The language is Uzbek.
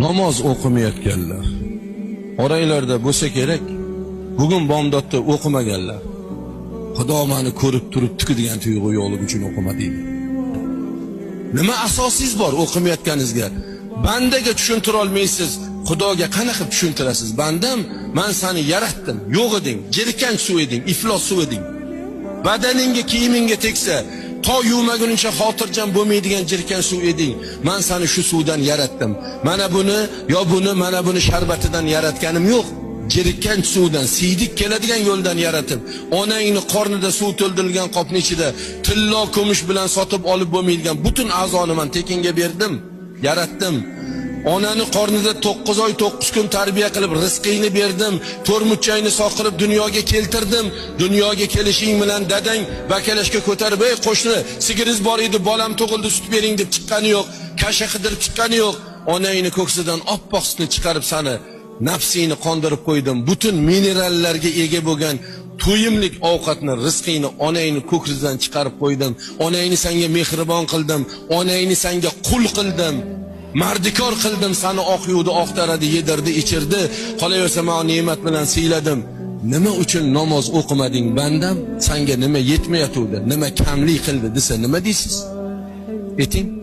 namoz o'qimayotganlar oranglarda bo'lsa kerak, bugun bomdodda o'qimaganlar. Xudo meni ko'rib turibdi degan tuyg'u yo'qligi uchun o'qimadingmi? Nima asosingiz bor o'qimayotganingizga? Bandaga tushuntira olmaysiz, Xudoga qanaqa tushuntirasiz? Bandam, men seni yaratdim, yo'q eding, jirkanch suv eding, iflos suv eding. Badaningga, kiyimingga tegsa, to yuvmaguncha xotirjam bo'lmaydigan jirkanch suv eding. Men seni shu suvdan yaratdim. Mana buni, mana buni sharbatidan yaratganim yo'q. Jirkanch suvdan, siydik keladigan yo'ldan yaratib, onangni qornida suv to'ldirilgan qopning ichida tillo kumush bilan sotib olib bo'lmaydigan butun a'zoni men tekinga berdim, yaratdim. Onani qornida 9 oy 9 kun tarbiya qilib rizqingni berdim, to'rmuchchangni soqirib dunyoga keltirdim. Dunyoga kelishing bilan dadang bakalashga ko'tarib, "Ey qo'shni, sigiringiz bor edi, bolam tug'ildi, sut bering" deb chiqqani yo'q, kasha qidirib chiqqani yo'q. Onangni ko'ksidan oppoq sutni chiqarib sani nafsingni qondirib qo'ydim. Butun minerallarga ega bo'lgan to'yimlik ovqatni, rizqingni onangni ko'ksidan chiqarib qo'ydim. Onangni senga mehribon qildim, onangni senga qul qildim. Mardikor qildim, seni oq yuvdi, oq taradi, yedirdi, ichirdi, qolaversa men ne'mat bilan siyladim. Nima uchun namoz o'qimading bandam? Senga nima yetmayotdi, nima kamlik qildi desa nima deysiz? Ayting.